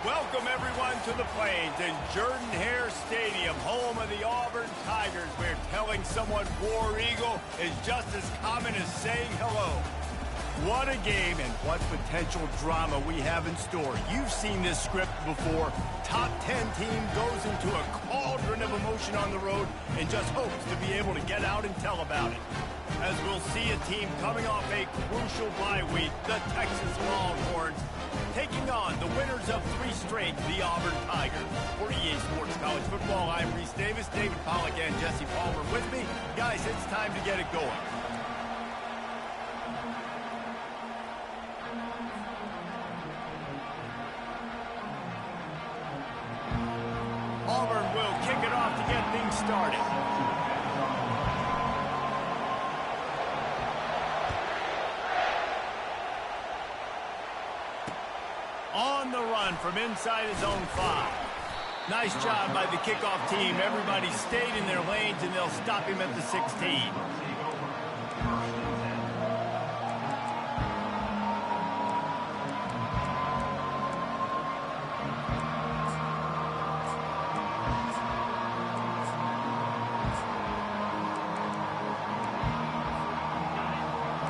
Welcome, everyone, to the Plains in Jordan-Hare Stadium, home of the Auburn Tigers, where telling someone War Eagle is just as common as saying hello. What a game and what potential drama we have in store. You've seen this script before. Top 10 team goes into a cauldron of emotion on the road and just hopes to be able to get out and tell about it. As we'll see a team coming off a crucial bye week, the Texas Longhorns, taking on the winners of 3 straight, the Auburn Tigers. For EA Sports College Football, I'm Reese Davis, David Pollack, and Jesse Palmer with me. Guys, it's time to get it going. Auburn will kick it off to get things started. On the run from inside his own 5. Nice job by the kickoff team. Everybody stayed in their lanes, and they'll stop him at the 16.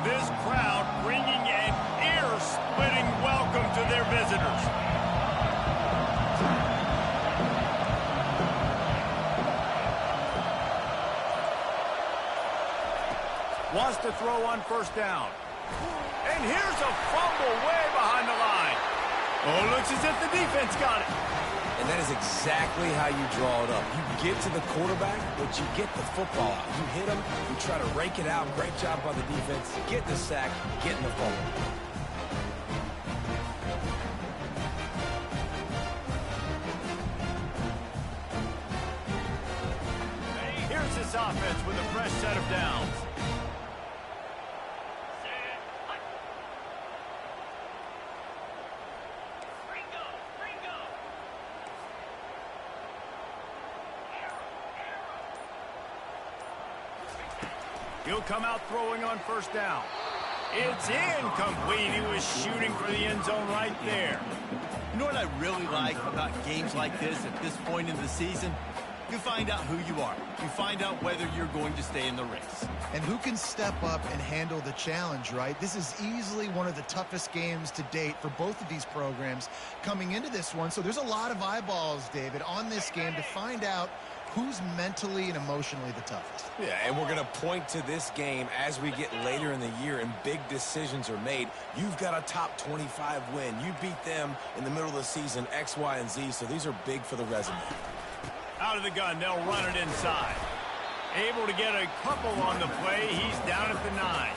This crowd bringing an ear-splitting welcome to their visitors. Wants to throw on first down. And here's a fumble way behind the line. Oh, looks as if the defense got it. And that is exactly how you draw it up. You get to the quarterback, but you get the football out. You hit him, you try to rake it out. Great job by the defense. Get the sack, getting the fumble. Here's this offense with a fresh set of downs. He'll come out throwing on first down. It's incomplete. He was shooting for the end zone right there. You know what I really like about games like this at this point in the season? You find out who you are. You find out whether you're going to stay in the race. And who can step up and handle the challenge, right? This is easily one of the toughest games to date for both of these programs coming into this one. So there's a lot of eyeballs, David, on this game to find out who's mentally and emotionally the toughest. Yeah, and we're going to point to this game as we get later in the year and big decisions are made. You've got a top 25 win. You beat them in the middle of the season, X, Y, and Z, so these are big for the resume. Out of the gun, they'll run it inside. Able to get a couple on the play. He's down at the 9.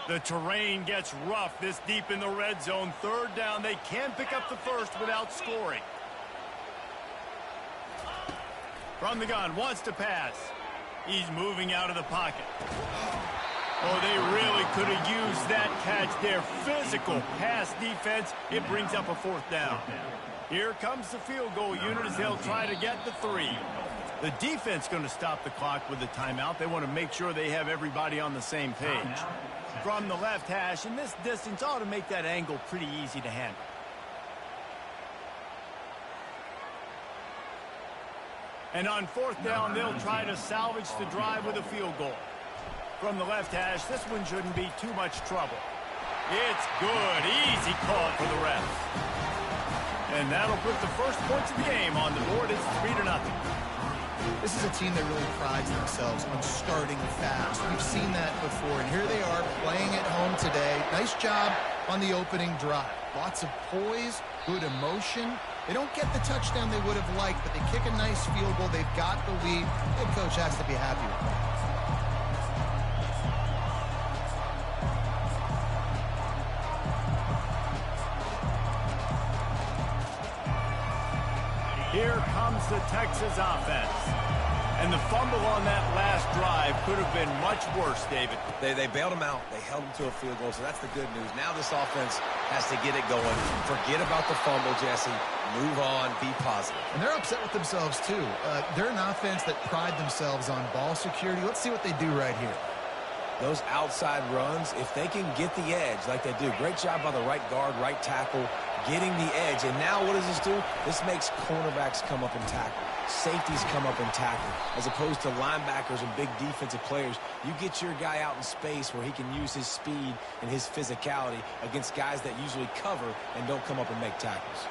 The terrain gets rough this deep in the red zone. Third down, they can pick up the first without scoring. From the gun, wants to pass. He's moving out of the pocket. Oh, they really could have used that catch there. Physical pass defense. It brings up a 4th down. Here comes the field goal unit as they'll try to get the 3. The defense going to stop the clock with the timeout. They want to make sure they have everybody on the same page. From the left hash, and this distance ought to make that angle pretty easy to handle. And on 4th down, they'll try to salvage the drive with a field goal. From the left hash, this one shouldn't be too much trouble. It's good. Easy call for the refs. And that'll put the first points of the game on the board. It's 3-0. This is a team that really prides themselves on starting fast. We've seen that before, and here they are playing at home today. Nice job on the opening drive. Lots of poise, good emotion. They don't get the touchdown they would have liked, but they kick a nice field goal. They've got the lead. Head coach has to be happy with that. Here comes the Texas offense. And the fumble on that last drive could have been much worse, David. They bailed him out. They held him to a field goal, so that's the good news. Now this offense has to get it going. Forget about the fumble, Jesse. Move on. Be positive. And they're upset with themselves, too. They're an offense that pride themselves on ball security. Let's see what they do right here. Those outside runs, if they can get the edge like they do, great job by the right guard, right tackle, getting the edge. And now what does this do? This makes cornerbacks come up and tackle. Safeties come up and tackle. As opposed to linebackers and big defensive players, you get your guy out in space where he can use his speed and his physicality against guys that usually cover and don't come up and make tackles.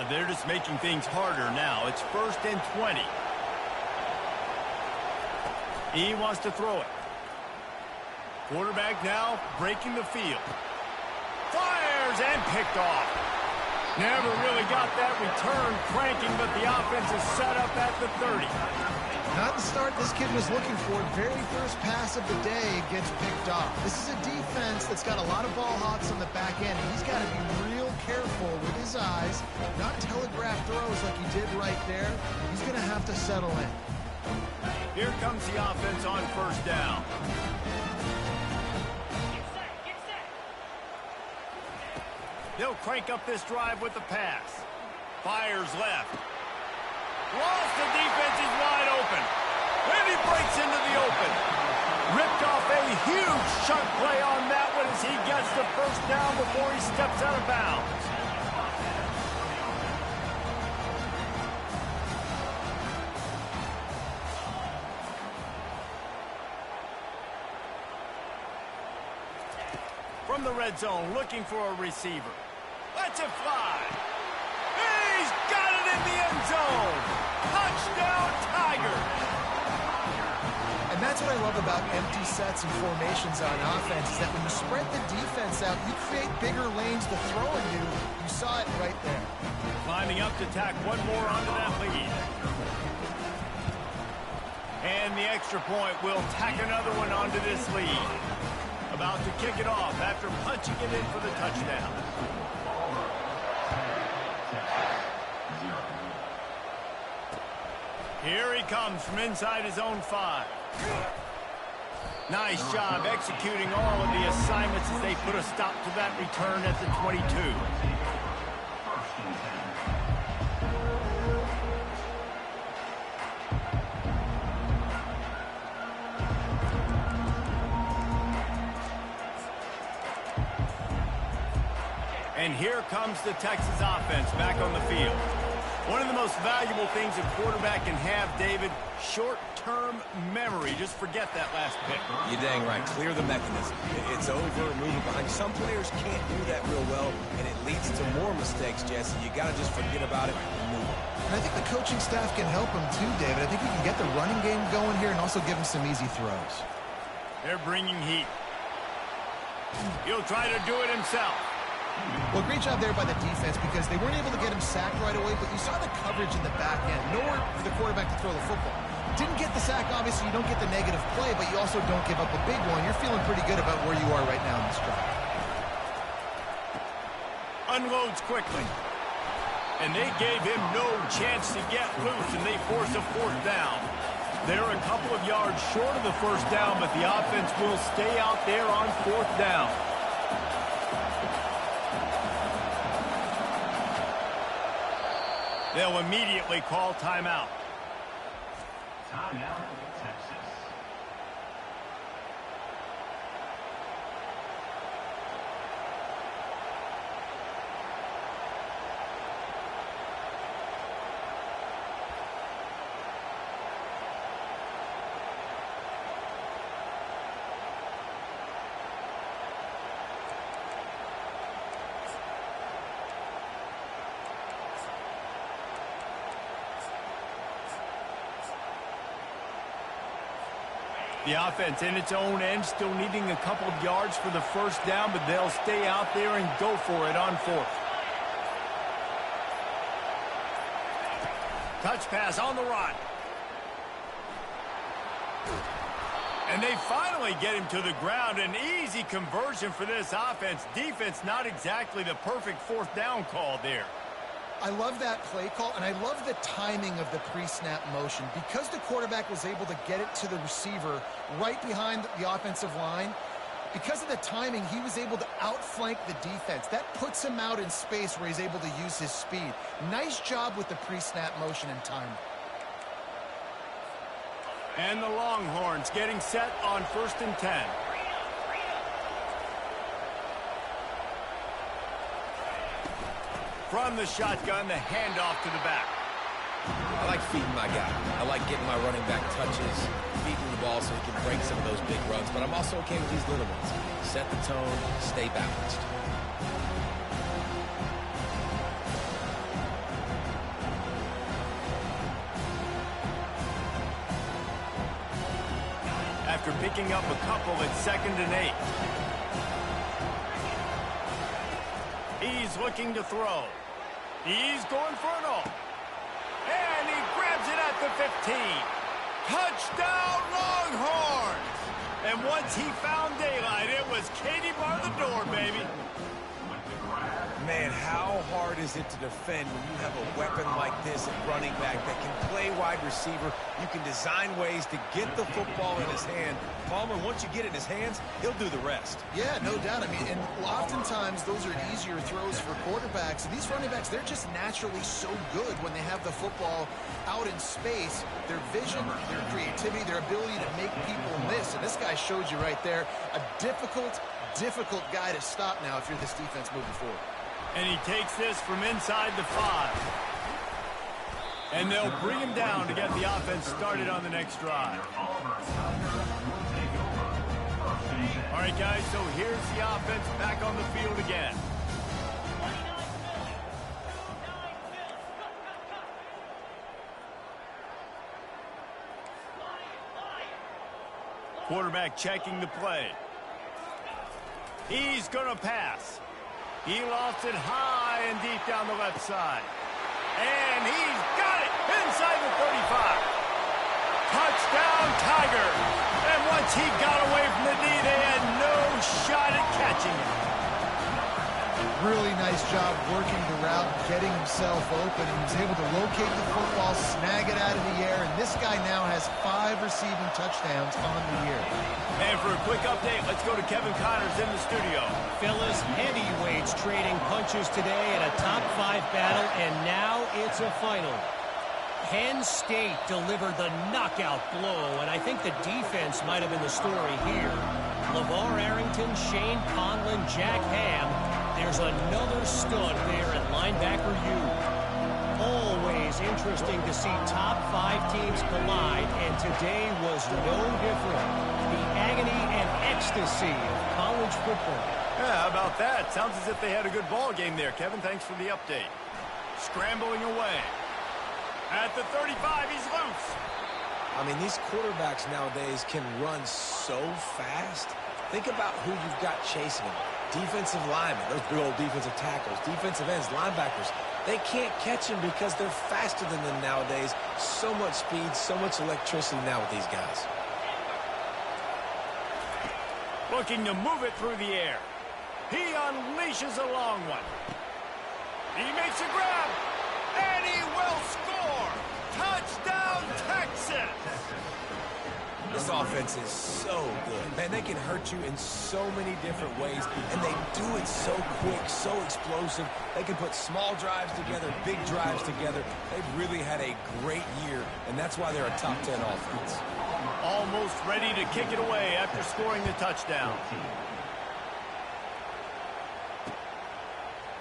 They're just making things harder now. It's 1st and 20. He wants to throw it. Quarterback now breaking the field. Fires and picked off. Never really got that return cranking, but the offense is set up at the 30. Not the start this kid was looking for. Very first pass of the day gets picked off. This is a defense that's got a lot of ball hawks on the back end. He's got to be real careful with his eyes, not telegraph throws like he did right there. He's going to have to settle in. Here comes the offense on 1st down. They'll crank up this drive with the pass. Fires left. Lost, the defense is wide open. And he breaks into the open. Ripped off a huge chunk play on that one as he gets the 1st down before he steps out of bounds. From the red zone, looking for a receiver. Lets it fly. He's got it in the end zone. Touchdown, Tigers. And that's what I love about empty sets and formations on offense, is that when you spread the defense out, you create bigger lanes to throw into. You saw it right there. Climbing up to tack one more onto that lead. And the extra point will tack another one onto this lead. About to kick it off after punching it in for the touchdown. Here he comes from inside his own 5. Nice job executing all of the assignments as they put a stop to that return at the 22. And here comes the Texas offense back on the field. One of the most valuable things a quarterback can have, David, short-term memory. Just forget that last pick. You're dang right. Clear the mechanism. It's over, move it behind. Some players can't do that real well, and it leads to more mistakes, Jesse. You got to just forget about it and move on. And I think the coaching staff can help him too, David. I think he can get the running game going here and also give him some easy throws. They're bringing heat. He'll try to do it himself. Well, great job there by the defense because they weren't able to get him sacked right away, but you saw the coverage in the back end. Nowhere for the quarterback to throw the football. Didn't get the sack, obviously. You don't get the negative play, but you also don't give up a big one. You're feeling pretty good about where you are right now in this drive. Unloads quickly. And they gave him no chance to get loose, and they force a 4th down. They're a couple of yards short of the 1st down, but the offense will stay out there on 4th down. They'll immediately call timeout. Timeout, Texas. The offense in its own end, still needing a couple of yards for the 1st down, but they'll stay out there and go for it on 4th. Touch pass on the run. And they finally get him to the ground. An easy conversion for this offense. Defense not exactly the perfect 4th down call there. I love that play call, and I love the timing of the pre-snap motion. Because the quarterback was able to get it to the receiver right behind the offensive line, because of the timing, he was able to outflank the defense. That puts him out in space where he's able to use his speed. Nice job with the pre-snap motion and timing. And the Longhorns getting set on 1st and 10. From the shotgun, the handoff to the back. I like feeding my guy. I like getting my running back touches, feeding the ball so he can break some of those big runs, but I'm also okay with these little ones. Set the tone, stay balanced. After picking up a couple at 2nd and 8. He's looking to throw. He's going for it all. And he grabs it at the 15. Touchdown, Longhorns! And once he found daylight, it was Katie bar the door, baby. Man, how hard is it to defend when you have a weapon like this at running back that can play wide receiver? You can design ways to get the football in his hand. Palmer, once you get it in his hands, he'll do the rest. Yeah, no doubt. I mean, and oftentimes those are easier throws for quarterbacks. And these running backs, they're just naturally so good when they have the football out in space. Their vision, their creativity, their ability to make people miss. And this guy showed you right there a difficult guy to stop now if you're this defense moving forward. And he takes this from inside the 5. And they'll bring him down to get the offense started on the next drive. All right, guys, so here's the offense back on the field again. Quarterback checking the play. He's going to pass. He lost it high and deep down the left side. And he's got it inside the 35. Touchdown, Tigers. And once he got away from the knee, they had no shot at catching him. Really nice job working the route, getting himself open. He was able to locate the football, snag it out of the air, and this guy now has 5 receiving touchdowns on the year. And for a quick update, let's go to Kevin Connors in the studio. Phyllis, heavyweights trading punches today in a top 5 battle, and now it's a final. Penn State delivered the knockout blow, and I think the defense might have been the story here. LeVar Arrington, Shane Conlon, Jack Ham. There's another stud there at linebacker U. Always interesting to see top 5 teams collide, and today was no different. The agony and ecstasy of college football. Yeah, how about that? Sounds as if they had a good ball game there, Kevin. Thanks for the update. Scrambling away. At the 35, he's loose. I mean, these quarterbacks nowadays can run so fast. Think about who you've got chasing them. Defensive linemen, those big old defensive tackles, defensive ends, linebackers. They can't catch them because they're faster than them nowadays. So much speed, so much electricity now with these guys. Looking to move it through the air. He unleashes a long one. He makes a grab. And he will score. Touchdown, Texas. This offense is so good. Man, they can hurt you in so many different ways, and they do it so quick, so explosive. They can put small drives together, big drives together. They've really had a great year, and that's why they're a top 10 offense. Almost ready to kick it away after scoring the touchdown.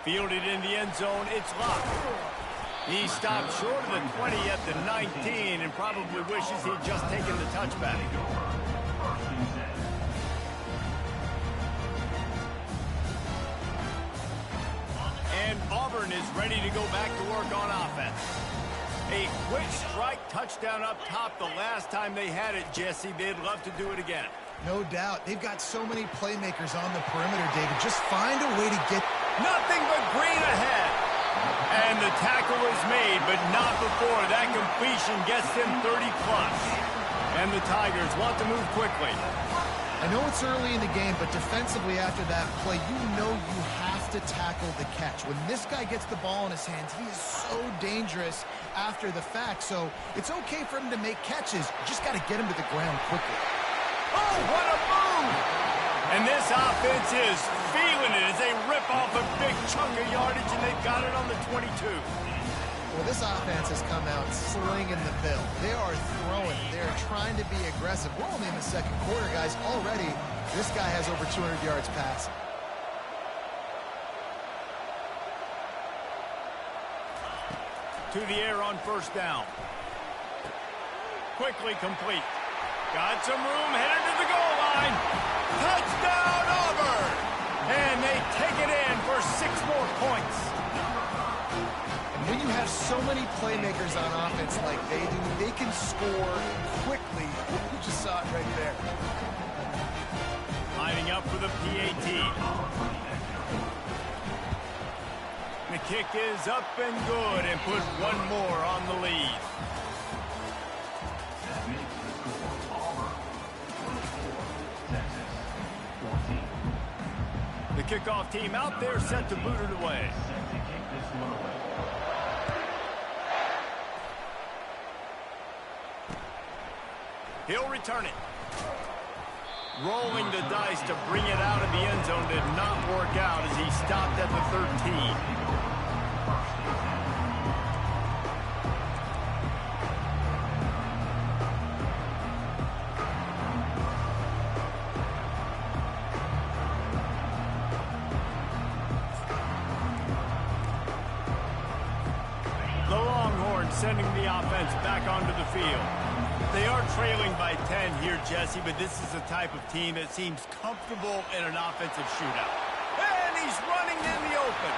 Fielded in the end zone, it's locked. He stopped short of the 20 at the 19 and probably wishes he'd just taken the touchback. And Auburn is ready to go back to work on offense. A quick strike touchdown up top the last time they had it, Jesse. They'd love to do it again. No doubt. They've got so many playmakers on the perimeter, David. Just find a way to get... Nothing but green ahead. And the tackle is made, but not before that completion gets them 30-plus. And the Tigers want to move quickly. I know it's early in the game, but defensively after that play, you know you have to tackle the catch. When this guy gets the ball in his hands, he is so dangerous after the fact. So it's okay for him to make catches. You just got to get him to the ground quickly. Oh, what a move! And this offense is feeling it as they rip off a big chunk of yardage, and they've got it on the 22. Well, this offense has come out slinging the bill. They are throwing. They're trying to be aggressive. We're only in the second quarter, guys. Already, this guy has over 200 yards passing. To the air on first down. Quickly complete. Got some room, headed to the goal line. Touchdown, Auburn! And they take it in for 6 more points. And when you have so many playmakers on offense like they do, they can score quickly. You just saw it right there. Lining up for the PAT. The kick is up and good and put one more on the lead. The kickoff team out there set to boot it away. He'll return it. Rolling the dice to bring it out of the end zone did not work out as he stopped at the 13. Sending the offense back onto the field. They are trailing by 10 here, Jesse, but this is the type of team that seems comfortable in an offensive shootout. And he's running in the open.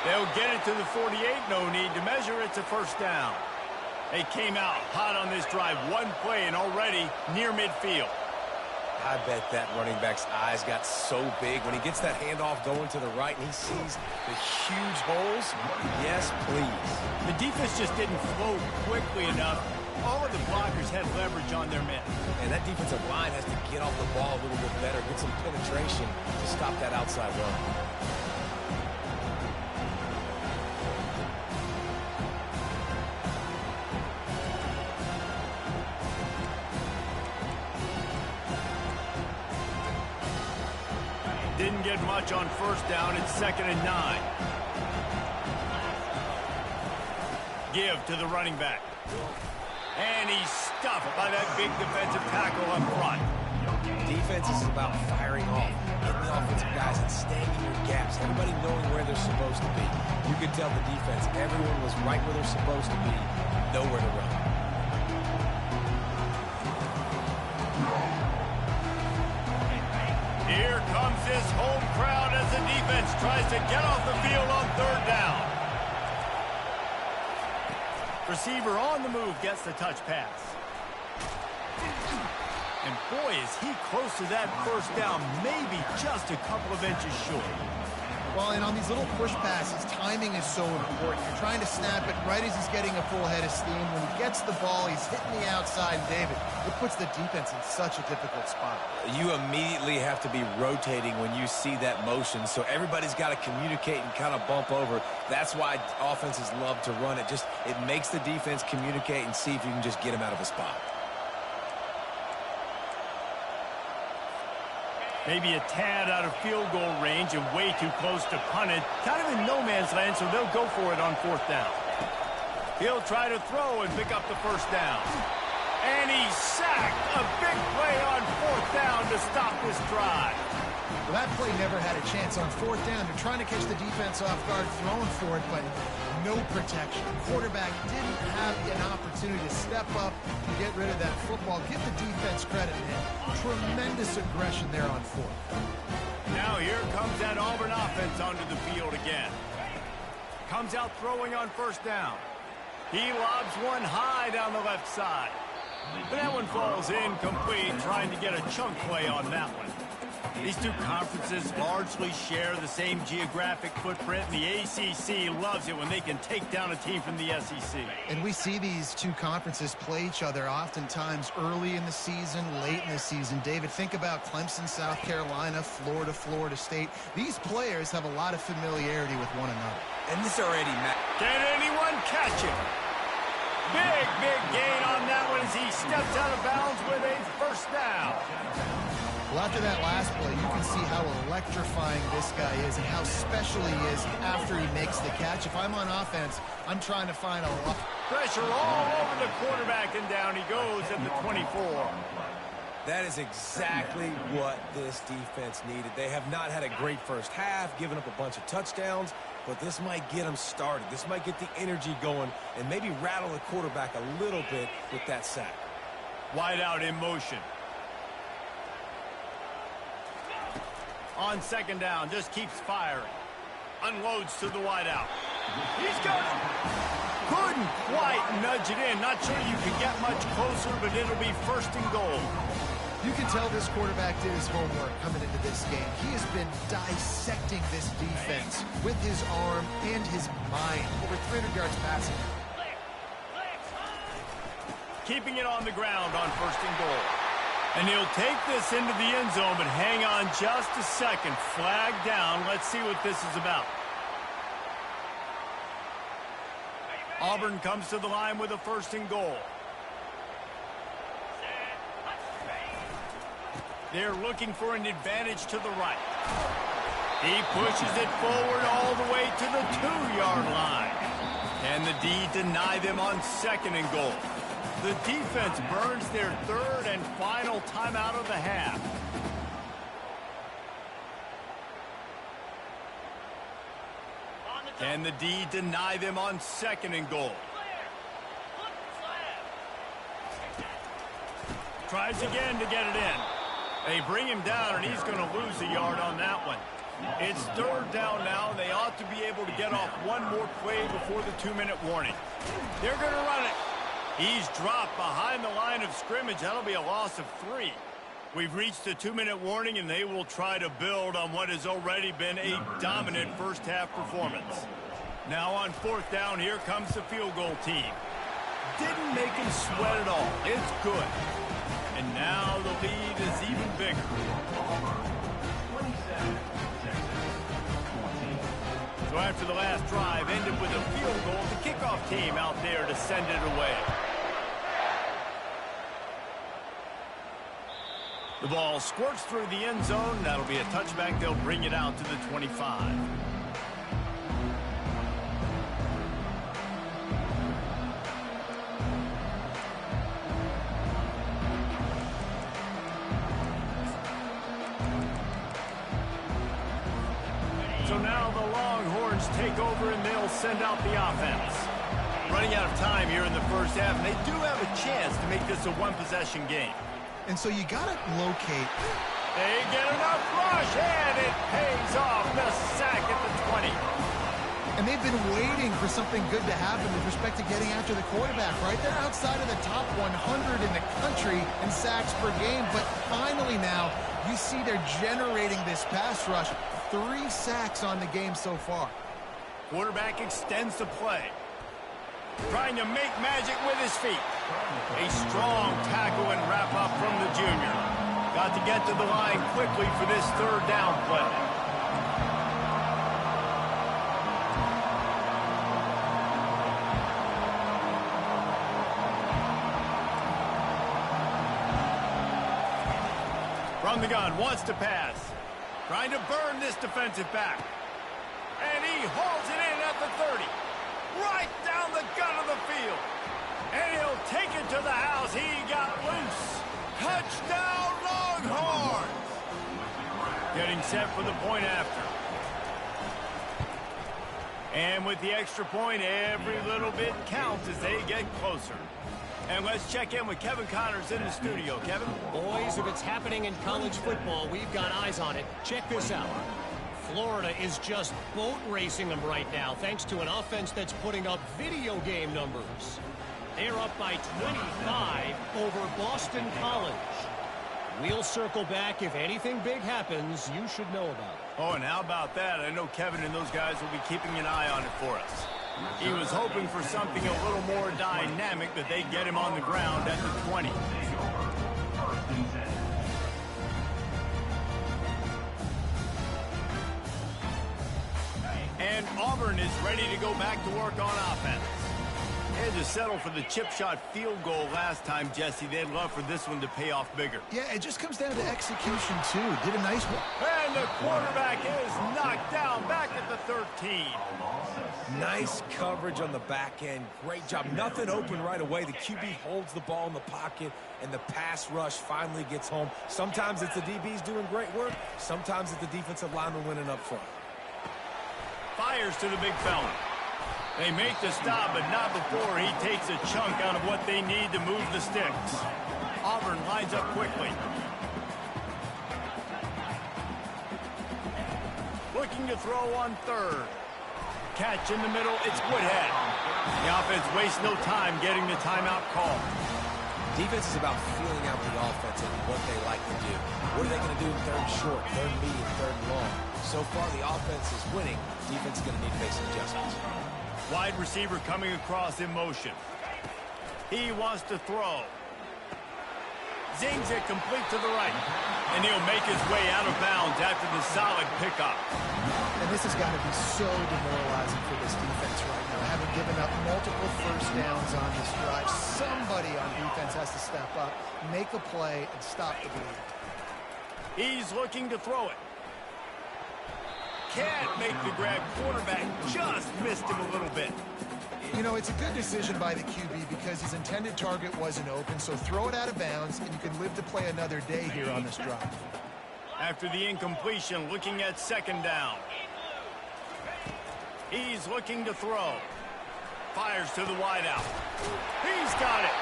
They'll get it to the 48, no need to measure. It's a first down. They came out hot on this drive. One play and already near midfield. I bet that running back's eyes got so big when he gets that handoff going to the right and he sees the huge holes. Yes, please. The defense just didn't flow quickly enough. All of the blockers had leverage on their men. And that defensive line has to get off the ball a little bit better, get some penetration to stop that outside run. Didn't get much on first down. It's 2nd and 9. Give to the running back. And he's stuffed by that big defensive tackle up front. Defense is about firing off, getting the offensive guys and staying in your gaps. Everybody knowing where they're supposed to be. You could tell the defense, everyone was right where they're supposed to be, nowhere to run. Here comes this home crowd as the defense tries to get off the field on 3rd down. Receiver on the move gets the touch pass. And boy, is he close to that first down, maybe just a couple of inches short. Well, and on these little push passes, timing is so important. You're trying to snap it right as he's getting a full head of steam. When he gets the ball, he's hitting the outside, David. It puts the defense in such a difficult spot. You immediately have to be rotating when you see that motion, so everybody's got to communicate and kind of bump over. That's why offenses love to run it. It makes the defense communicate and see if you can just get him out of a spot. Maybe a tad out of field goal range and way too close to punt it. Kind of in no man's land, so they'll go for it on 4th down. He'll try to throw and pick up the first down. And he's sacked. A big play on 4th down to stop this drive. Well, that play never had a chance on 4th down. They're trying to catch the defense off guard, throwing for it, but no protection. The quarterback didn't have an opportunity to step up and get rid of that football. Give the defense credit, man. Tremendous aggression there on 4th. Now here comes that Auburn offense onto the field again. Comes out throwing on 1st down. He lobs one high down the left side. But that one falls incomplete, trying to get a chunk play on that one. These two conferences largely share the same geographic footprint, and the ACC loves it when they can take down a team from the SEC. And we see these two conferences play each other oftentimes early in the season, late in the season. David, think about Clemson, South Carolina, Florida, Florida State. These players have a lot of familiarity with one another. And this already, Matt. Can anyone catch him? Big gain on that one as he steps out of bounds with a first down. Well, after that last play, you can see how electrifying this guy is and how special he is after he makes the catch. If I'm on offense, I'm trying to find a lot. Pressure all over the quarterback, and down he goes at the 24. That is exactly what this defense needed. They have not had a great first half, given up a bunch of touchdowns, but this might get them started. This might get the energy going and maybe rattle the quarterback a little bit with that sack. Wide out in motion. On second down, just keeps firing. Unloads to the wide out. He's got it. Couldn't quite nudge it in. Not sure you could get much closer, but it'll be first and goal. You can tell this quarterback did his homework coming into this game. He has been dissecting this defense with his arm and his mind. Over 300 yards passing. Keeping it on the ground on first and goal. And he'll take this into the end zone, but hang on just a second. Flag down. Let's see what this is about. Auburn comes to the line with a first and goal. They're looking for an advantage to the right. He pushes it forward all the way to the 2-yard line. And the D deny them on second and goal. The defense burns their third and final timeout of the half. And the D deny them on second and goal. Tries again to get it in. They bring him down, and he's going to lose a yard on that one. It's third down now. They ought to be able to get off one more play before the 2-minute warning. They're going to run it. He's dropped behind the line of scrimmage. That'll be a loss of 3. We've reached the 2-minute warning, and they will try to build on what has already been a dominant first-half performance. Now on fourth down, here comes the field goal team. Didn't make him sweat at all. It's good. And now the lead is even bigger. So after the last drive ended with a field goal, the kickoff team out there to send it away. The ball squirts through the end zone. That'll be a touchback. They'll bring it out to the 25. So now the Longhorns take over and they'll send out the offense. Running out of time here in the first half, and they do have a chance to make this a one-possession game. And so you got to locate. They get enough rush, and it pays off. The sack at the 20. And they've been waiting for something good to happen with respect to getting after the quarterback, right? They're outside of the top 100 in the country in sacks per game, but finally now you see they're generating this pass rush. 3 sacks on the game so far. Quarterback extends the play. Trying to make magic with his feet. A strong tackle and wrap up from the junior. Got to get to the line quickly for this third down play. From the gun, wants to pass. Trying to burn this defensive back. And he hauls it in at the 30. Right down the gut of the field. And he'll take it to the house. He got loose. Touchdown, Longhorns. Getting set for the point after. And with the extra point, every little bit counts as they get closer. And let's check in with Kevin Connors in the studio. Kevin? Boys, if it's happening in college football, we've got eyes on it. Check this out. Florida is just boat racing them right now, thanks to an offense that's putting up video game numbers. They're up by 25 over Boston College. We'll circle back. If anything big happens, you should know about it. Oh, and how about that? I know Kevin and those guys will be keeping an eye on it for us. He was hoping for something a little more dynamic, but they get him on the ground at the 20. And Auburn is ready to go back to work on offense. They had to settle for the chip shot field goal last time, Jesse. They'd love for this one to pay off bigger. Yeah, it just comes down to execution, too. Did a nice one. And the quarterback is knocked down back at the 13. Nice coverage on the back end. Great job. Nothing open right away. The QB holds the ball in the pocket, and the pass rush finally gets home. Sometimes it's the DBs doing great work. Sometimes it's the defensive lineman winning up front. Fires to the big fella. They make the stop, but not before he takes a chunk out of what they need to move the sticks. Auburn lines up quickly. Looking to throw on third. Catch in the middle, it's Woodhead. The offense wastes no time getting the timeout call. Defense is about feeling out the offense and what they like to do. What are they going to do in third short, third medium, third long? So far, the offense is winning. Defense is going to need to make some adjustments. Wide receiver coming across in motion. He wants to throw. Zings it complete to the right. And he'll make his way out of bounds after the solid pickup. And this has got to be so demoralizing for this defense right now. Having given up multiple first downs on this drive, somebody on defense has to step up, make a play, and stop the bleed. He's looking to throw it. Can't make the grab. Quarterback just missed him a little bit. You know, it's a good decision by the QB because his intended target wasn't open, so throw it out of bounds, and you can live to play another day here on this drive. After the incompletion, looking at second down. He's looking to throw. Fires to the wideout. He's got it.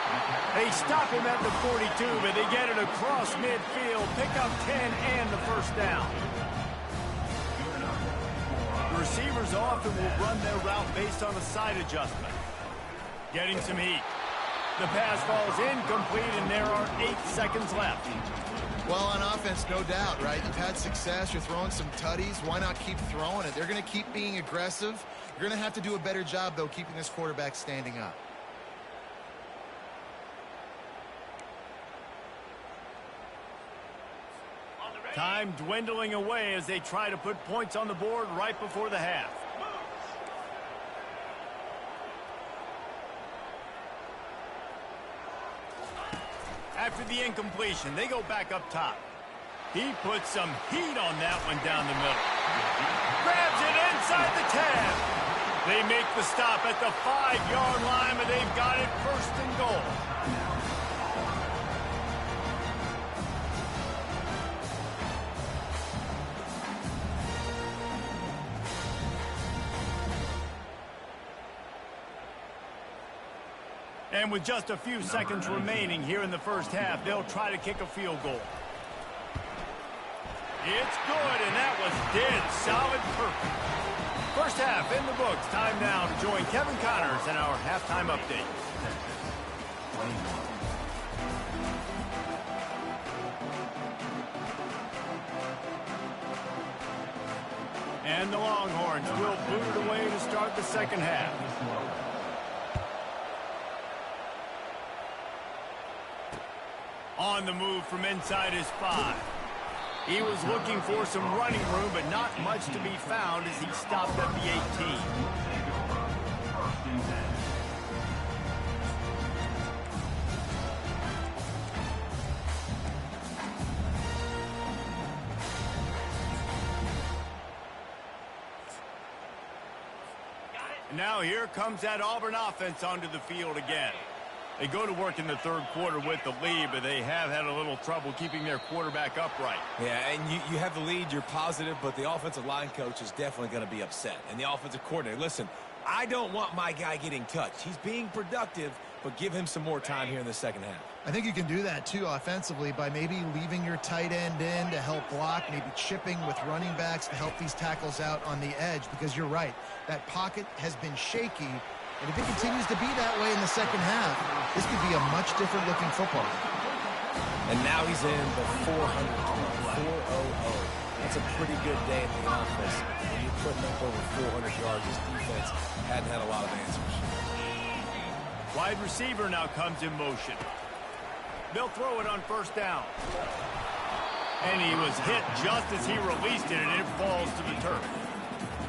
They stop him at the 42, but they get it across midfield. Pick up 10 and the first down. Receivers often will run their route based on a side adjustment. Getting some heat. The pass falls incomplete, and there are 8 seconds left. Well, on offense, no doubt, right? You've had success. You're throwing some tutties. Why not keep throwing it? They're going to keep being aggressive. You're going to have to do a better job, though, keeping this quarterback standing up. Time dwindling away as they try to put points on the board right before the half. After the incompletion, they go back up top. He puts some heat on that one down the middle. Grabs it inside the 10. They make the stop at the 5-yard line, but they've got it first and goal. And with just a few seconds remaining here in the first half, they'll try to kick a field goal. It's good, and that was dead solid perfect. First half in the books. Time now to join Kevin Connors in our halftime update. And the Longhorns will boot it away to start the second half. On the move from inside his 5. He was looking for some running room, but not much to be found as he stopped at the 18. Now here comes that Auburn offense onto the field again. They go to work in the third quarter with the lead, but they have had a little trouble keeping their quarterback upright. Yeah, and you have the lead, you're positive, but the offensive line coach is definitely going to be upset. And the offensive coordinator, listen, I don't want my guy getting touched. He's being productive, but give him some more time here in the second half. I think you can do that, too, offensively, by maybe leaving your tight end in to help block, maybe chipping with running backs to help these tackles out on the edge, because you're right, that pocket has been shaky. And if it continues to be that way in the second half, this could be a much different looking football. And now he's in the 400 club, 400. That's a pretty good day in the office. When you're putting up over 400 yards, this defense hadn't had a lot of answers. Wide receiver now comes in motion. They'll throw it on first down. And he was hit just as he released it, and it falls to the turf.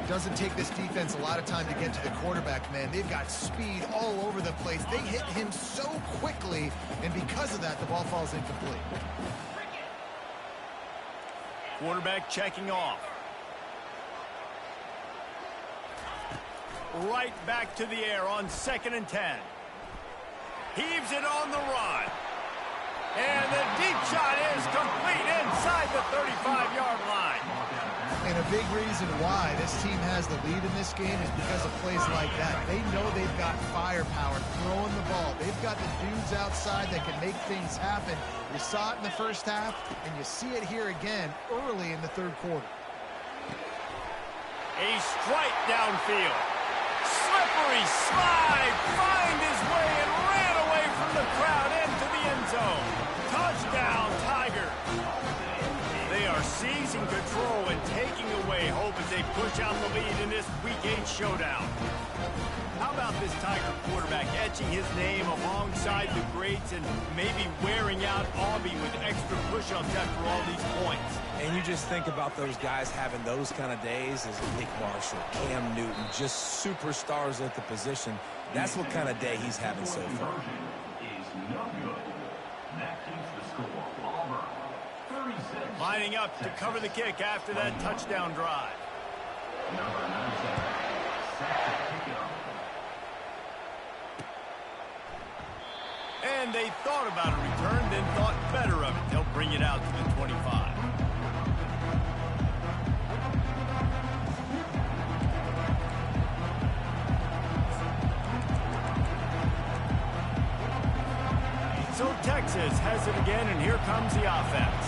Doesn't take this defense a lot of time to get to the quarterback, man. They've got speed all over the place. They hit him so quickly, and because of that, the ball falls incomplete. Quarterback checking off. Right back to the air on 2nd and 10. Heaves it on the run. And the deep shot is complete inside the 35-yard line. And a big reason why this team has the lead in this game is because of plays like that. They know they've got firepower throwing the ball. They've got the dudes outside that can make things happen. You saw it in the first half, and you see it here again early in the third quarter. A strike downfield. Slippery slide, find his way and ran away from the crowd into the end zone. Touchdown, Tigers. They are seizing control and taking away hope as they push out the lead in this Week 8 showdown. How about this Tiger quarterback etching his name alongside the greats and maybe wearing out Auburn with extra push-ups after all these points? And you just think about those guys having those kind of days as Nick Marshall, Cam Newton, just superstars at the position. That's what kind of day he's having so far. Lining up to cover the kick after that touchdown drive. And they thought about a return, then thought better of it. They'll bring it out to the 25. So Texas has it again, and here comes the offense.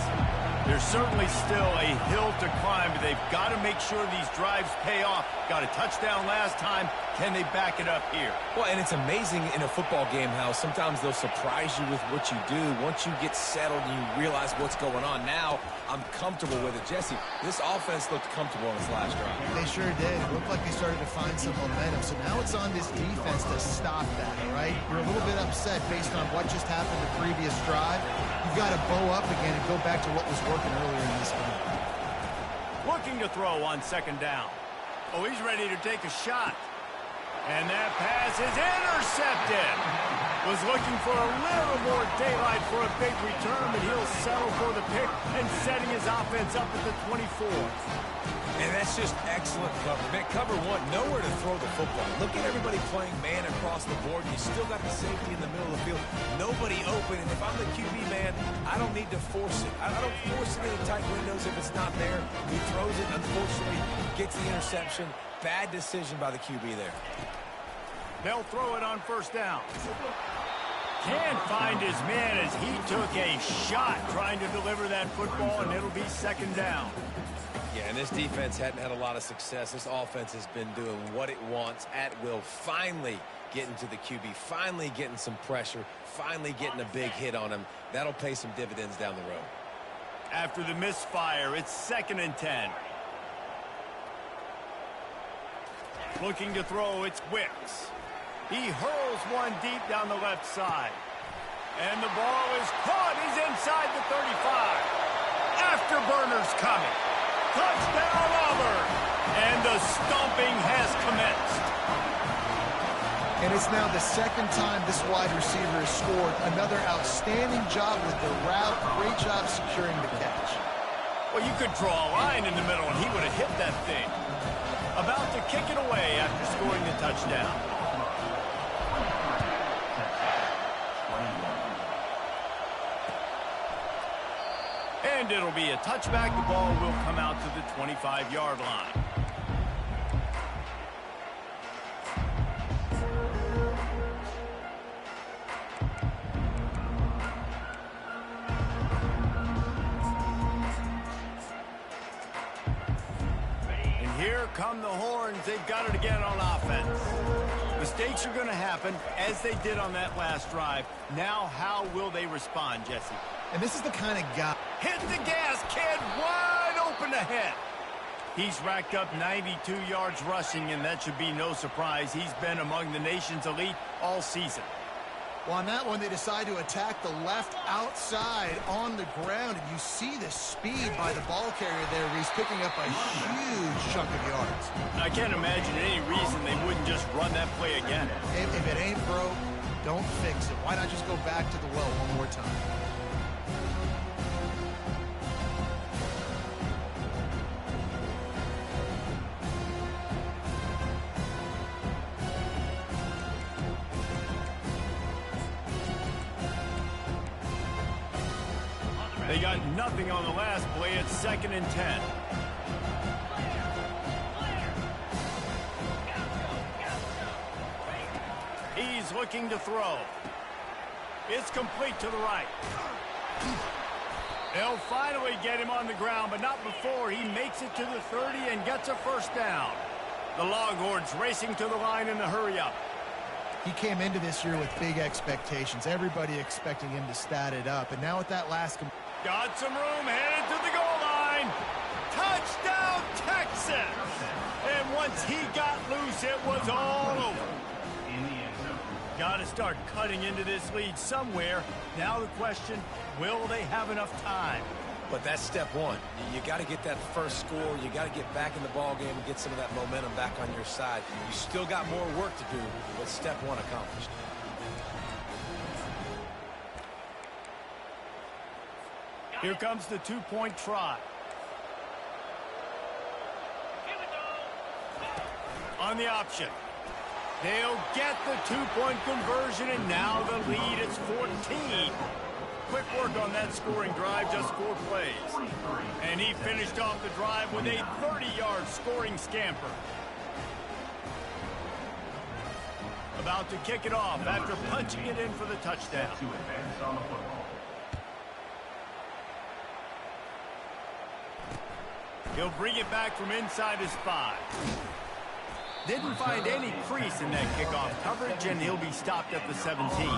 There's certainly still a hill to climb, but they've got to make sure these drives pay off. Got a touchdown last time. Can they back it up here? Well, and it's amazing in a football game how sometimes they'll surprise you with what you do. Once you get settled and you realize what's going on, now I'm comfortable with it. Jesse, this offense looked comfortable on its last drive. They sure did. It looked like they started to find some momentum. So now it's on this defense to stop that, right? You're a little bit upset based on what just happened the previous drive. You've got to bow up again and go back to what was working earlier in this game. Looking to throw on 2nd down. Oh, he's ready to take a shot. And that pass is intercepted. Was looking for a little more daylight for a big return, but he'll settle for the pick and setting his offense up at the 24. And that's just excellent cover. Man, cover one, nowhere to throw the football. Look at everybody playing man across the board. You still got the safety in the middle of the field. Nobody open. And if I'm the QB, man, I don't need to force it. I don't force it into tight windows if it's not there. He throws it, unfortunately, gets the interception. Bad decision by the QB there. They'll throw it on 1st down. Can't find his man as he took a shot trying to deliver that football, and it'll be 2nd down. Yeah, and this defense hadn't had a lot of success. This offense has been doing what it wants at will. Finally getting to the QB, finally getting some pressure, finally getting a big hit on him. That'll pay some dividends down the road. After the misfire, it's 2nd and 10. Looking to throw, it's Wicks. He hurls one deep down the left side. And the ball is caught. He's inside the 35. Afterburners coming. Touchdown, Auburn. And the stomping has commenced. And it's now the 2nd time this wide receiver has scored. Another outstanding job with the route. Great job securing the catch. Well, you could draw a line in the middle, and he would have hit that thing. About to kick it away after scoring the touchdown. And it'll be a touchback. The ball will come out to the 25-yard line. Here come the horns. They've got it again on offense. Mistakes are going to happen, as they did on that last drive. Now, how will they respond, Jesse? And this is the kind of guy. Hit the gas, kid. Wide open ahead. He's racked up 92 yards rushing, and that should be no surprise. He's been among the nation's elite all season. Well, on that one, they decide to attack the left outside on the ground, and you see the speed by the ball carrier there. He's picking up a huge chunk of yards. I can't imagine any reason they wouldn't just run that play again. If it ain't broke, don't fix it. Why not just go back to the well one more time? They got nothing on the last play. It's 2nd and 10. He's looking to throw. It's complete to the right. They'll finally get him on the ground, but not before he makes it to the 30 and gets a first down. The Longhorns racing to the line in the hurry-up. He came into this year with big expectations. Everybody expecting him to stat it up. And now with that last... Got some room, headed to the goal line. Touchdown, Texas! And once he got loose, it was all over. Got to start cutting into this lead somewhere. Now the question, will they have enough time? But that's step one. You got to get that first score. You got to get back in the ball game and get some of that momentum back on your side. You still got more work to do, but step one accomplished. Here comes the two-point try. On the option. They'll get the two-point conversion, and now the lead is 14. Quick work on that scoring drive, just 4 plays. And he finished off the drive with a 30-yard scoring scamper. About to kick it off after punching it in for the touchdown. He'll bring it back from inside his 5. Didn't find any crease in that kickoff coverage, and he'll be stopped at the 17.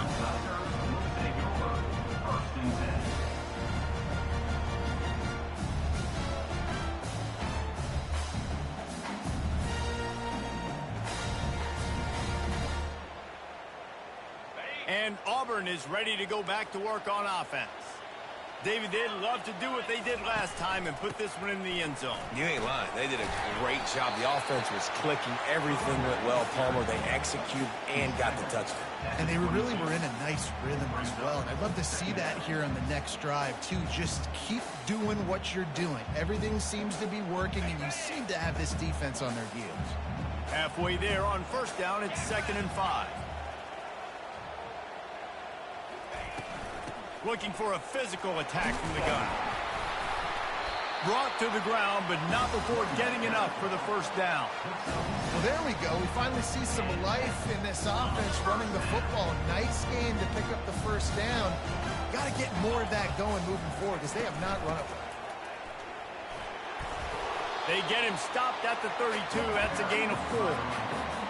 And Auburn is ready to go back to work on offense. David, they'd love to do what they did last time and put this one in the end zone. You ain't lying. They did a great job. The offense was clicking. Everything went well, Palmer. They executed and got the touchdown. And they really were in a nice rhythm as well. And I'd love to see that here on the next drive, too. Just keep doing what you're doing. Everything seems to be working, and you seem to have this defense on their heels. Halfway there on first down, it's 2nd and 5. Looking for a physical attack from the gun. Brought to the ground, but not before getting enough for the first down. Well, there we go. We finally see some life in this offense running the football. Nice game to pick up the first down. Got to get more of that going moving forward because they have not run it well. They get him stopped at the 32. That's a gain of 4.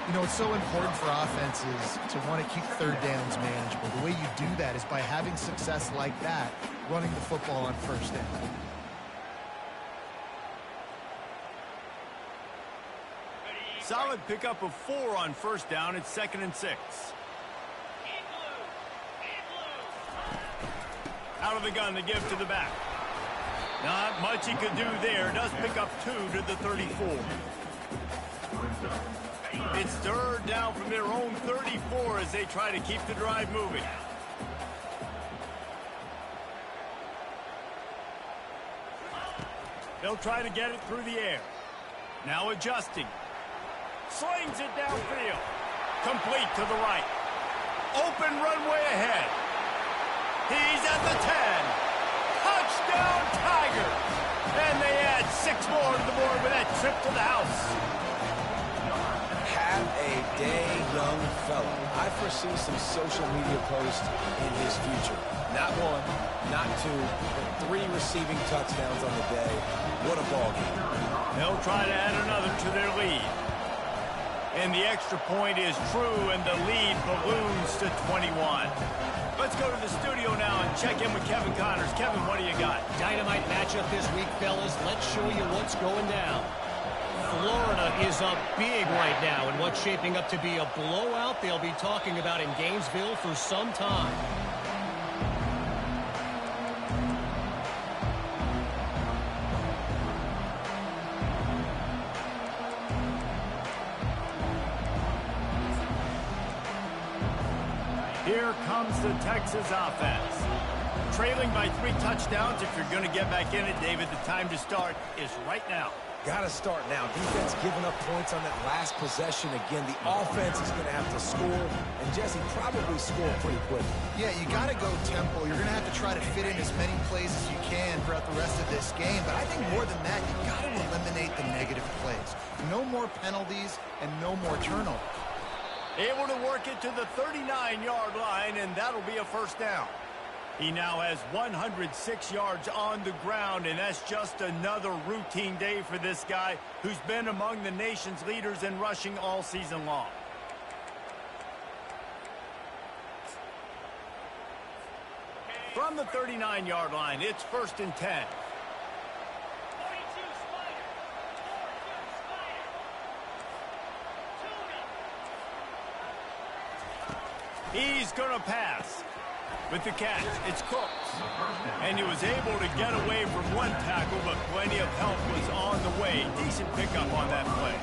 You know, it's so important for offenses to want to keep third downs manageable. The way you do that is by having success like that, running the football on first down. Solid pickup of 4 on first down. It's 2nd and 6. Out of the gun to give to the back. Not much he could do there. Does pick up 2 to the 34. It's 3rd down from their own 34 as they try to keep the drive moving. They'll try to get it through the air. Now adjusting. Slings it downfield. Complete to the right. Open runway ahead. He's at the 10. Touchdown Tigers. And they add 6 more to the board with that trip to the house. Have a day, young fella. I foresee some social media posts in his future. Not 1, not 2, but 3 receiving touchdowns on the day. What a ball game. They'll try to add another to their lead. And the extra point is true, and the lead balloons to 21. Let's go to the studio now and check in with Kevin Connors. Kevin, what do you got? Dynamite matchup this week, fellas. Let's show you what's going down. Florida is up big right now in what's shaping up to be a blowout they'll be talking about in Gainesville for some time. Here comes the Texas offense. Trailing by 3 touchdowns. If you're going to get back in it, David, the time to start is right now. Got to start now. Defense giving up points on that last possession. Again, the offense is going to have to score, and Jesse probably score pretty quick. Yeah, you got to go tempo. You're going to have to try to fit in as many plays as you can throughout the rest of this game. But I think more than that, you got to eliminate the negative plays. No more penalties and no more turnovers. Able to work it to the 39-yard line, and that'll be a first down. He now has 106 yards on the ground, and that's just another routine day for this guy who's been among the nation's leaders in rushing all season long. From the 39-yard line, it's 1st and 10. He's going to pass. With the catch, it's Cooks. And he was able to get away from one tackle, but plenty of help was on the way. Decent pickup on that play.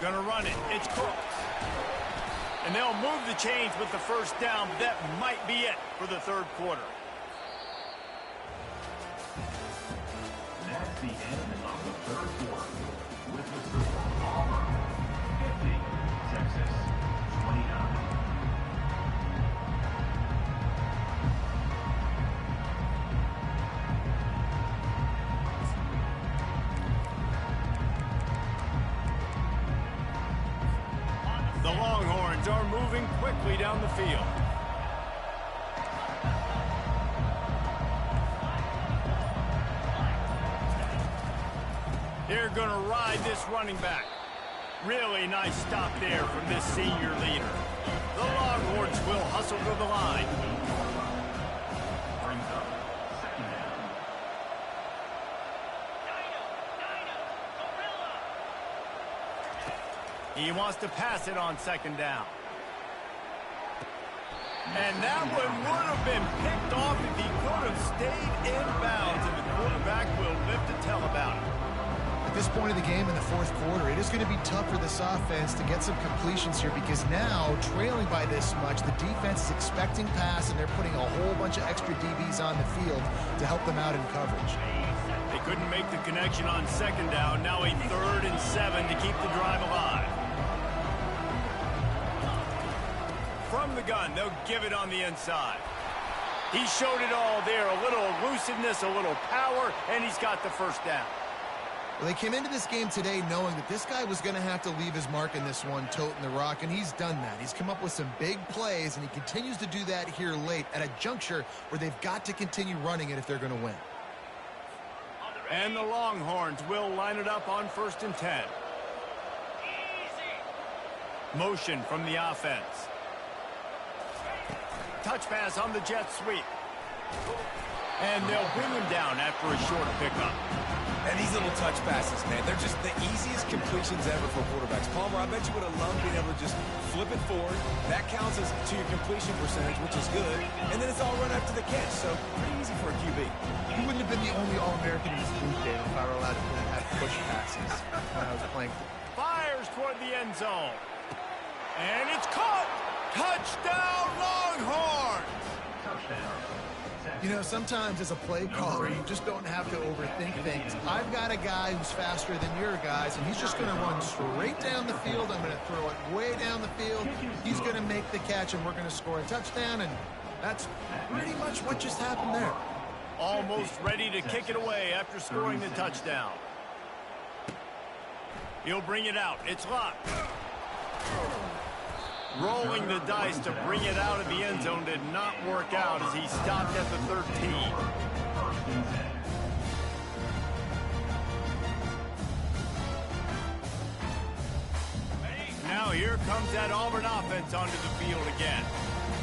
Gonna run it. It's Cooks. And they'll move the chains with the first down, but that might be it for the third quarter. That's the end of the third quarter. With the score, Auburn 50, Texas 29. The Longhorns are moving quickly down the field. They're going to ride this running back. Really nice stop there from this senior leader. The Longhorns will hustle to the line. Brings up second down. He wants to pass it on second down. And that one would have been picked off if he could have stayed in bounds, and the quarterback will live to tell about it. At this point of the game in the fourth quarter, it is going to be tough for this offense to get some completions here because now, trailing by this much, the defense is expecting pass, and they're putting a whole bunch of extra DBs on the field to help them out in coverage. They couldn't make the connection on second down. Now a 3rd and 7 to keep the drive alive. From the gun, they'll give it on the inside. He showed it all there. A little elusiveness, a little power, and he's got the first down. Well, they came into this game today knowing that this guy was going to have to leave his mark in this one, toting the rock, and he's done that. He's come up with some big plays, and he continues to do that here late at a juncture where they've got to continue running it if they're going to win. And the Longhorns will line it up on 1st and 10. Motion from the offense. Touch pass on the jet sweep. And they'll bring him down after a short pickup. And these little touch passes, man, they're just the easiest completions ever for quarterbacks. Palmer, I bet you would have loved being able to just flip it forward. That counts as to your completion percentage, which is good. And then it's all run up to the catch, so pretty easy for a QB. He wouldn't have been the only All-American in his booth, Dave, if I were allowed to have push passes when I was playing. Fires toward the end zone. And it's caught! Touchdown, Longhorns! Touchdown. You know, sometimes as a play caller, you just don't have to overthink things. I've got a guy who's faster than your guys, and he's just going to run straight down the field. I'm going to throw it way down the field. He's going to make the catch, and we're going to score a touchdown, and that's pretty much what just happened there. Almost ready to kick it away after scoring the touchdown. He'll bring it out. It's locked. Rolling the dice to bring it out of the end zone did not work out as he stopped at the 13. Now here comes that Auburn offense onto the field again.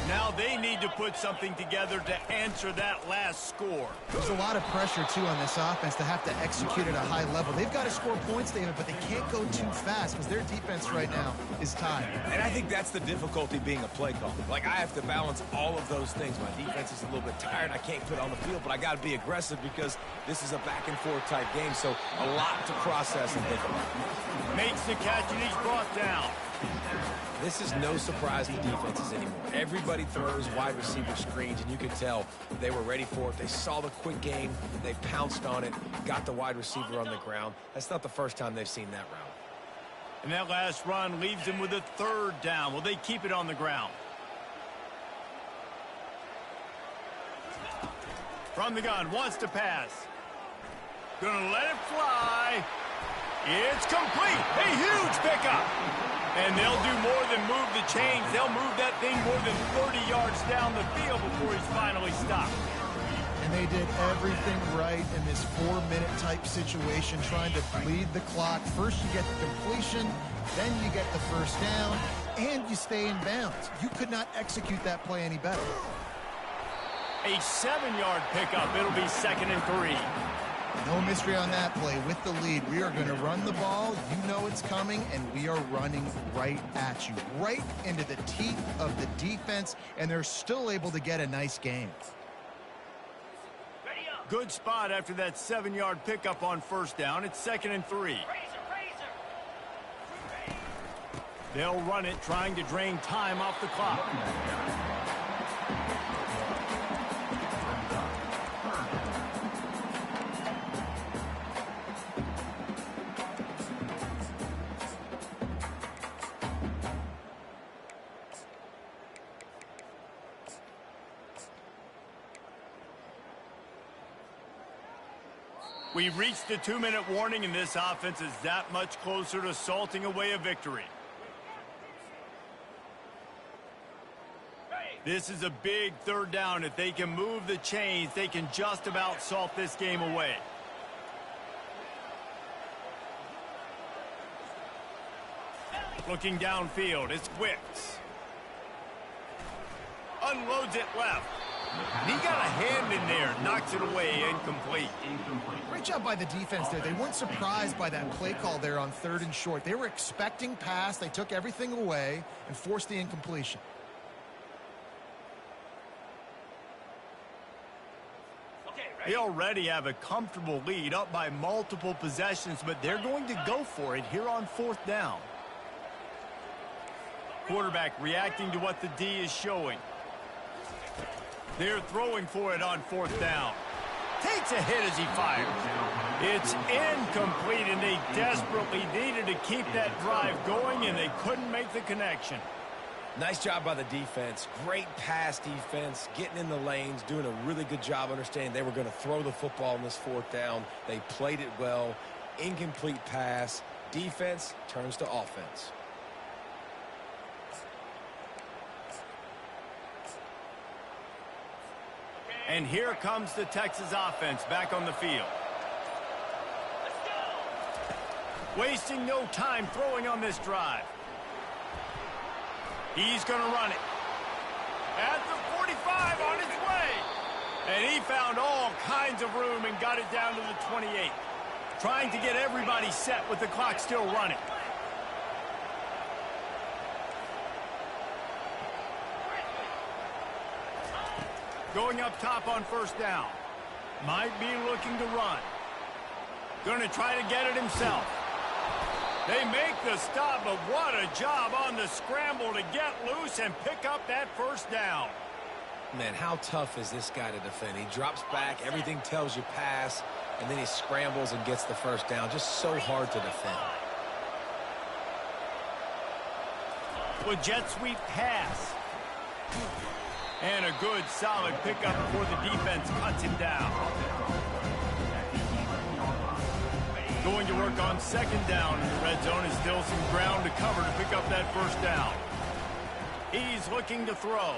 Now they need to put something together to answer that last score. There's a lot of pressure, too, on this offense to have to execute at a high level. They've got to score points, David, but they can't go too fast because their defense right now is tired. And I think that's the difficulty being a play caller. Like, I have to balance all of those things. My defense is a little bit tired. I can't put it on the field, but I got to be aggressive because this is a back-and-forth type game, so a lot to process and think about. Makes the catch, and he's brought down. This is no surprise to defenses anymore. Everybody throws wide receiver screens, and you can tell they were ready for it. They saw the quick game. They pounced on it, got the wide receiver on the ground. That's not the first time they've seen that route. And that last run leaves him with a third down. Will they keep it on the ground? From the gun, wants to pass. Gonna let it fly. It's complete. A huge pickup. And they'll do more than move the chains. They'll move that thing more than 30 yards down the field before he's finally stopped. And they did everything right in this 4-minute type situation, trying to bleed the clock. First you get the completion, then you get the first down, and you stay in bounds. You could not execute that play any better. A 7-yard pickup. It'll be 2nd and 3. No mystery on that play. With the lead, we are going to run the ball. You know it's coming, and we are running right at you, right into the teeth of the defense, and they're still able to get a nice game. Good spot after that 7-yard pickup on first down. It's 2nd and 3. They'll run it, trying to drain time off the clock. We've reached the 2-minute warning, and this offense is that much closer to salting away a victory. This is a big third down. If they can move the chains, they can just about salt this game away. Looking downfield, it's Wicks. Unloads it left. And he got a hand in there, knocks it away, incomplete. Great job by the defense there. They weren't surprised by that play call there on 3rd and short. They were expecting pass. They took everything away and forced the incompletion. They already have a comfortable lead, up by multiple possessions, but they're going to go for it here on 4th down. Quarterback reacting to what the D is showing. They're throwing for it on 4th down. Takes a hit as he fires. It's incomplete, and they desperately needed to keep that drive going, and they couldn't make the connection. Nice job by the defense. Great pass defense, getting in the lanes, doing a really good job understanding they were going to throw the football on this 4th down. They played it well. Incomplete pass. Defense turns to offense. And here comes the Texas offense back on the field. Wasting no time throwing on this drive. He's going to run it. At the 45 on his way. And he found all kinds of room and got it down to the 28. Trying to get everybody set with the clock still running. Going up top on 1st down. Might be looking to run. Going to try to get it himself. They make the stop, but what a job on the scramble to get loose and pick up that 1st down. Man, how tough is this guy to defend? He drops back, everything tells you pass, and then he scrambles and gets the 1st down. Just so hard to defend. With jet sweep pass. And a good, solid pickup before the defense cuts him down. Going to work on 2nd down in the red zone. Is still some ground to cover to pick up that 1st down. He's looking to throw.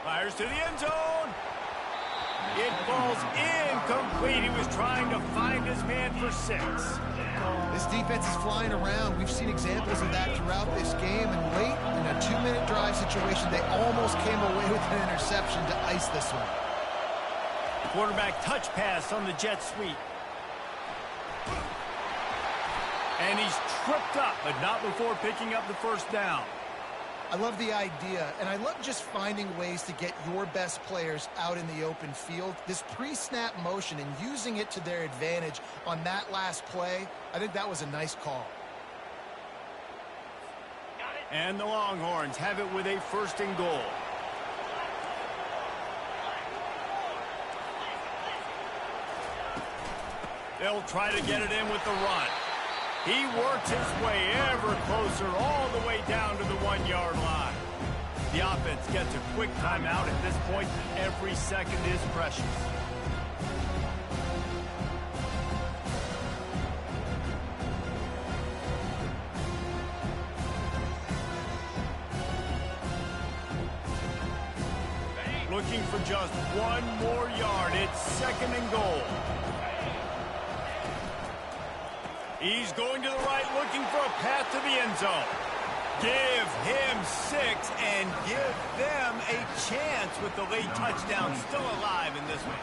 Fires to the end zone. It falls incomplete. He was trying to find his man for 6. This defense is flying around. We've seen examples of that throughout this game. And late in a 2-minute drive situation, they almost came away with an interception to ice this one. Quarterback touch pass on the jet sweep. And he's tripped up, but not before picking up the first down. I love the idea, and I love just finding ways to get your best players out in the open field. This pre-snap motion and using it to their advantage on that last play, I think that was a nice call. And the Longhorns have it with a 1st and goal. They'll try to get it in with the run. He works his way ever closer all the way down to the 1-yard line. The offense gets a quick timeout at this point. Every second is precious. Looking for just 1 more yard. It's 2nd and goal. He's going to the right, looking for a path to the end zone. Give him 6 and give them a chance with the late touchdown still alive in this one.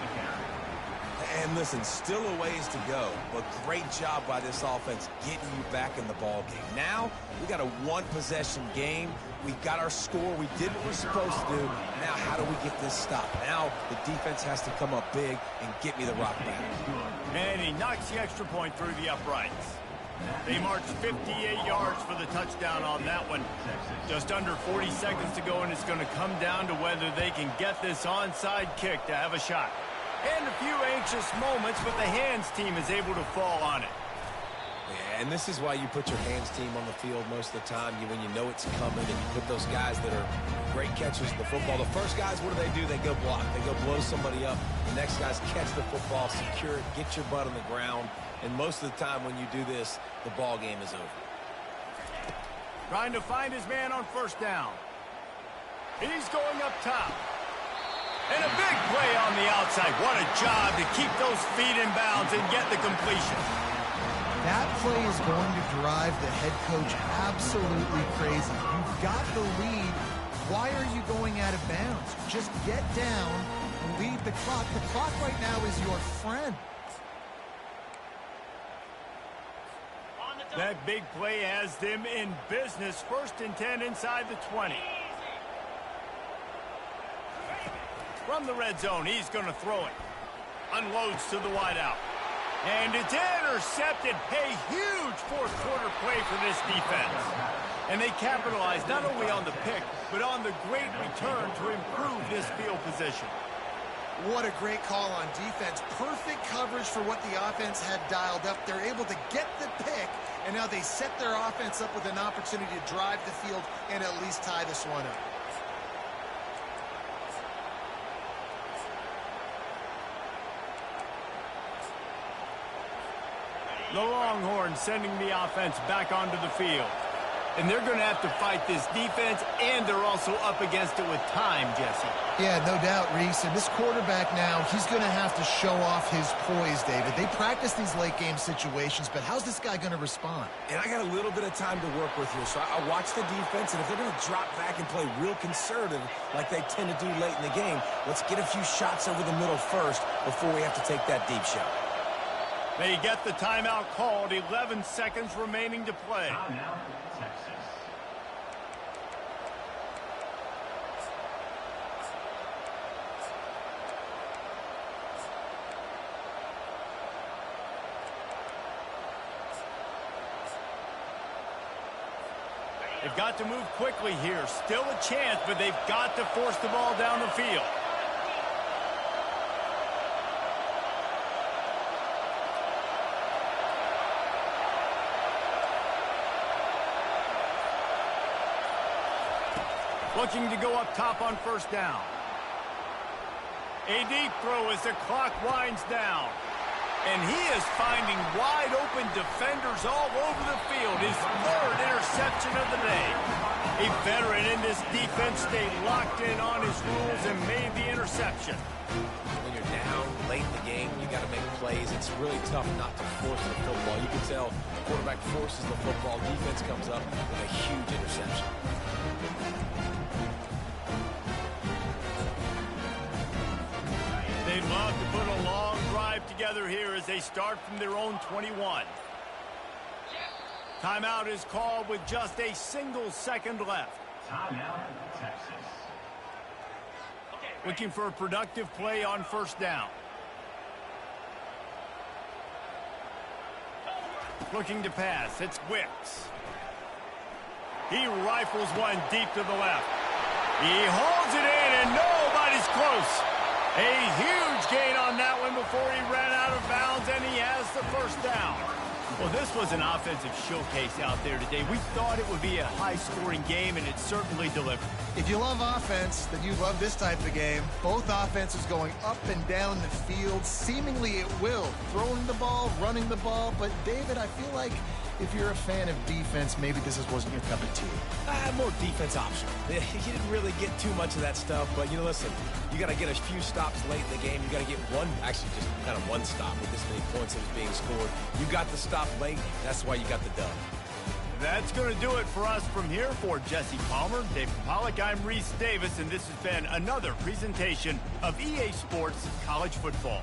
And listen, still a ways to go, but great job by this offense getting you back in the ball game. Now, we got a 1-possession game. We got our score. We did what we're supposed to do. Now, how do we get this stopped? Now, the defense has to come up big and get me the rock back. And he knocks the extra point through the uprights. They march 58 yards for the touchdown on that one. Just under 40 seconds to go, and it's going to come down to whether they can get this onside kick to have a shot. And a few anxious moments, but the hands team is able to fall on it. Yeah, and this is why you put your hands team on the field most of the time. When you know it's coming, and you put those guys that are great catchers of the football. The first guys, what do? They go block. They go blow somebody up. The next guys catch the football, secure it, get your butt on the ground. And most of the time when you do this, the ball game is over. Trying to find his man on 1st down. He's going up top. And a big play on the outside. What a job to keep those feet in bounds and get the completion. That play is going to drive the head coach absolutely crazy. You've got the lead. Why are you going out of bounds? Just get down and lead the clock. The clock right now is your friend. That big play has them in business. 1st and 10 inside the 20. From the red zone, he's going to throw it. Unloads to the wideout. And it's intercepted. A huge 4th-quarter play for this defense. And they capitalize not only on the pick, but on the great return to improve this field position. What a great call on defense. Perfect coverage for what the offense had dialed up. They're able to get the pick, and now they set their offense up with an opportunity to drive the field and at least tie this one up. The Longhorns sending the offense back onto the field. And they're going to have to fight this defense, and they're also up against it with time, Jesse. Yeah, no doubt, Reese. And this quarterback now, he's going to have to show off his poise, David. They practice these late-game situations, but how's this guy going to respond? And I got a little bit of time to work with here, so I watch the defense, and if they're going to drop back and play real conservative like they tend to do late in the game, let's get a few shots over the middle first before we have to take that deep shot. They get the timeout called. 11 seconds remaining to play. Timeout, Texas. They've got to move quickly here. Still a chance, but they've got to force the ball down the field. Looking to go up top on 1st down. A deep throw as the clock winds down. And he is finding wide open defenders all over the field. His 3rd interception of the day. A veteran in this defense stayed locked in on his rules and made the interception. When you're down late in the game, you got to make plays. It's really tough not to force the football. You can tell the quarterback forces the football. Defense comes up with a huge interception. They'd love to put a long drive together here as they start from their own 21. Timeout is called with just a single second left. Timeout, Texas. Looking for a productive play on first down. Looking to pass. It's Wicks. He rifles one deep to the left. He holds it in, and nobody's close. A huge gain on that one before he ran out of bounds, and he has the first down. Well, this was an offensive showcase out there today. We thought it would be a high-scoring game, and it certainly delivered. If you love offense, then you love this type of game. Both offenses going up and down the field, seemingly at will. Throwing the ball, running the ball. But, David, I feel like if you're a fan of defense, maybe this wasn't your cup of tea. More defense optional. You didn't really get too much of that stuff, but, listen, you got to get a few stops late in the game. You got to get just kind of one stop with this many points that was being scored. You got the stop late. That's why you got the dub. That's going to do it for us from here. For Jesse Palmer, David Pollack, I'm Reese Davis, and this has been another presentation of EA Sports College Football.